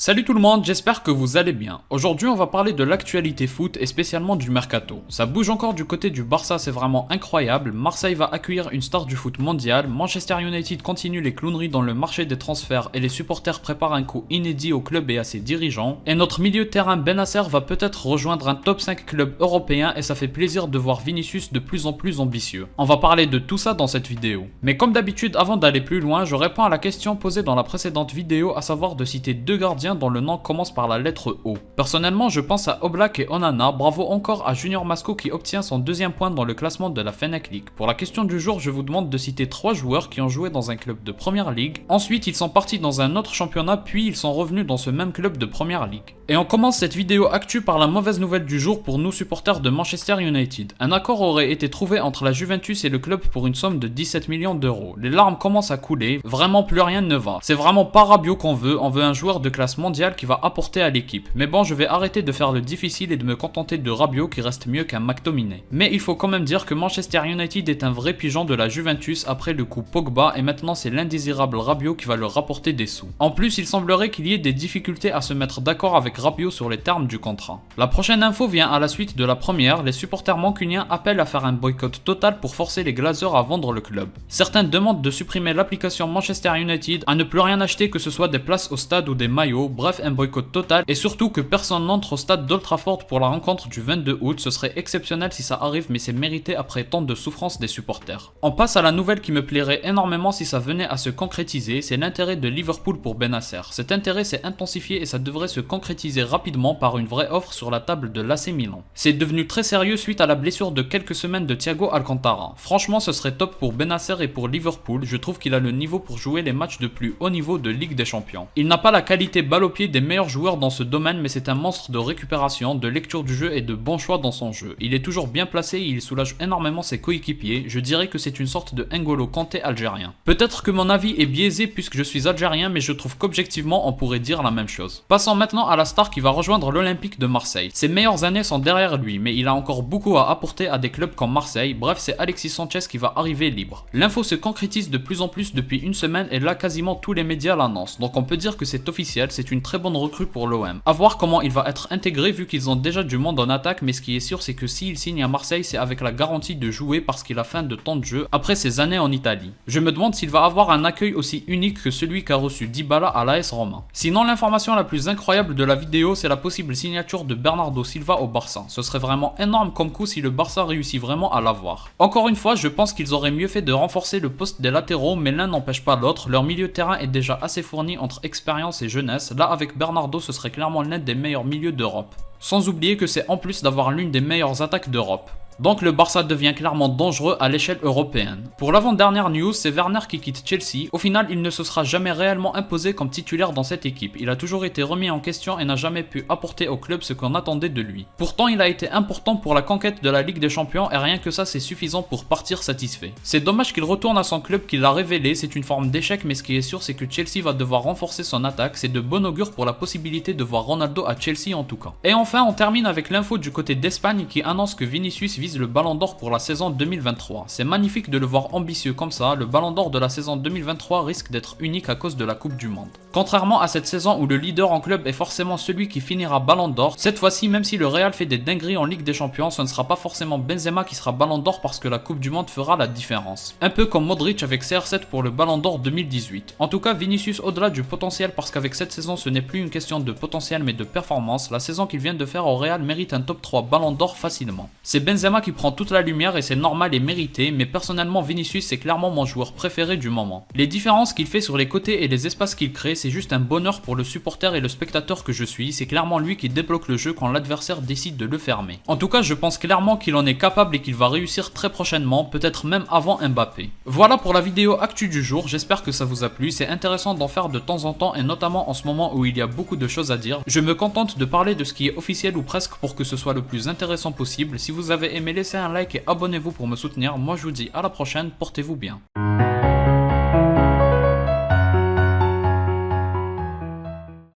Salut tout le monde, j'espère que vous allez bien. Aujourd'hui on va parler de l'actualité foot et spécialement du mercato. Ça bouge encore du côté du Barça, c'est vraiment incroyable. Marseille va accueillir une star du foot mondial. Manchester United continue les clowneries dans le marché des transferts et les supporters préparent un coup inédit au club et à ses dirigeants. Et notre milieu de terrain Bennacer va peut-être rejoindre un top 5 club européen et ça fait plaisir de voir Vinicius de plus en plus ambitieux. On va parler de tout ça dans cette vidéo. Mais comme d'habitude, avant d'aller plus loin, je réponds à la question posée dans la précédente vidéo, à savoir de citer deux gardiens dont le nom commence par la lettre O. Personnellement, je pense à Oblak et Onana. Bravo encore à Junior Masco qui obtient son deuxième point dans le classement de la Fennec League. Pour la question du jour, je vous demande de citer 3 joueurs qui ont joué dans un club de première ligue. Ensuite, ils sont partis dans un autre championnat, puis ils sont revenus dans ce même club de première ligue. Et on commence cette vidéo actu par la mauvaise nouvelle du jour pour nous supporters de Manchester United. Un accord aurait été trouvé entre la Juventus et le club pour une somme de 17 millions d'euros. Les larmes commencent à couler, vraiment plus rien ne va. C'est vraiment pas Rabiot qu'on veut, on veut un joueur de classe mondiale qui va apporter à l'équipe. Mais bon, je vais arrêter de faire le difficile et de me contenter de Rabiot qui reste mieux qu'un McTominay. Mais il faut quand même dire que Manchester United est un vrai pigeon de la Juventus après le coup Pogba et maintenant c'est l'indésirable Rabiot qui va leur rapporter des sous. En plus, il semblerait qu'il y ait des difficultés à se mettre d'accord avec Rabiot sur les termes du contrat. La prochaine info vient à la suite de la première, les supporters mancuniens appellent à faire un boycott total pour forcer les Glazers à vendre le club. Certains demandent de supprimer l'application Manchester United, à ne plus rien acheter que ce soit des places au stade ou des maillots, bref un boycott total et surtout que personne n'entre au stade d'Old Trafford pour la rencontre du 22 août, ce serait exceptionnel si ça arrive mais c'est mérité après tant de souffrance des supporters. On passe à la nouvelle qui me plairait énormément si ça venait à se concrétiser, c'est l'intérêt de Liverpool pour Bennacer. Cet intérêt s'est intensifié et ça devrait se concrétiser rapidement par une vraie offre sur la table de l'AC Milan. C'est devenu très sérieux suite à la blessure de quelques semaines de Thiago Alcantara. Franchement ce serait top pour Bennacer et pour Liverpool, je trouve qu'il a le niveau pour jouer les matchs de plus haut niveau de Ligue des Champions. Il n'a pas la qualité balle au pied des meilleurs joueurs dans ce domaine mais c'est un monstre de récupération, de lecture du jeu et de bons choix dans son jeu. Il est toujours bien placé et il soulage énormément ses coéquipiers, je dirais que c'est une sorte de N'Golo Kanté algérien. Peut-être que mon avis est biaisé puisque je suis algérien mais je trouve qu'objectivement on pourrait dire la même chose. Passons maintenant à la star qui va rejoindre l'Olympique de Marseille. Ses meilleures années sont derrière lui mais il a encore beaucoup à apporter à des clubs comme Marseille, bref c'est Alexis Sanchez qui va arriver libre. L'info se concrétise de plus en plus depuis une semaine et là quasiment tous les médias l'annoncent, donc on peut dire que c'est officiel, c'est une très bonne recrue pour l'OM. A voir comment il va être intégré vu qu'ils ont déjà du monde en attaque, mais ce qui est sûr c'est que s'il signe à Marseille c'est avec la garantie de jouer parce qu'il a faim de temps de jeu après ses années en Italie. Je me demande s'il va avoir un accueil aussi unique que celui qu'a reçu Dybala à l'AS Roma. Sinon l'information la plus incroyable de la vidéo c'est la possible signature de Bernardo Silva au Barça. Ce serait vraiment énorme comme coup si le Barça réussit vraiment à l'avoir. Encore une fois je pense qu'ils auraient mieux fait de renforcer le poste des latéraux mais l'un n'empêche pas l'autre, leur milieu de terrain est déjà assez fourni entre expérience et jeunesse, là avec Bernardo ce serait clairement l'un des meilleurs milieux d'Europe. Sans oublier que c'est en plus d'avoir l'une des meilleures attaques d'Europe. Donc le Barça devient clairement dangereux à l'échelle européenne. Pour l'avant-dernière news, c'est Werner qui quitte Chelsea. Au final, il ne se sera jamais réellement imposé comme titulaire dans cette équipe. Il a toujours été remis en question et n'a jamais pu apporter au club ce qu'on attendait de lui. Pourtant, il a été important pour la conquête de la Ligue des Champions et rien que ça, c'est suffisant pour partir satisfait. C'est dommage qu'il retourne à son club qui l'a révélé, c'est une forme d'échec, mais ce qui est sûr, c'est que Chelsea va devoir renforcer son attaque. C'est de bon augure pour la possibilité de voir Ronaldo à Chelsea en tout cas. Et enfin, on termine avec l'info du côté d'Espagne qui annonce que Vinicius vise le Ballon d'Or pour la saison 2023. C'est magnifique de le voir ambitieux comme ça, le Ballon d'Or de la saison 2023 risque d'être unique à cause de la Coupe du Monde. Contrairement à cette saison où le leader en club est forcément celui qui finira Ballon d'Or, cette fois-ci même si le Real fait des dingueries en Ligue des Champions, ce ne sera pas forcément Benzema qui sera Ballon d'Or parce que la Coupe du Monde fera la différence. Un peu comme Modric avec CR7 pour le Ballon d'Or 2018. En tout cas Vinicius au-delà du potentiel parce qu'avec cette saison ce n'est plus une question de potentiel mais de performance, la saison qu'il vient de faire au Real mérite un top 3 Ballon d'Or facilement. C'est Benzema qui prend toute la lumière et c'est normal et mérité, mais personnellement Vinicius c'est clairement mon joueur préféré du moment. Les différences qu'il fait sur les côtés et les espaces qu'il crée, c'est juste un bonheur pour le supporter et le spectateur que je suis, c'est clairement lui qui débloque le jeu quand l'adversaire décide de le fermer. En tout cas je pense clairement qu'il en est capable et qu'il va réussir très prochainement, peut-être même avant Mbappé. Voilà pour la vidéo actu du jour, j'espère que ça vous a plu, c'est intéressant d'en faire de temps en temps et notamment en ce moment où il y a beaucoup de choses à dire. Je me contente de parler de ce qui est officiel ou presque pour que ce soit le plus intéressant possible. Si vous avez aimé, laissez un like et abonnez-vous pour me soutenir. Moi je vous dis à la prochaine, portez-vous bien.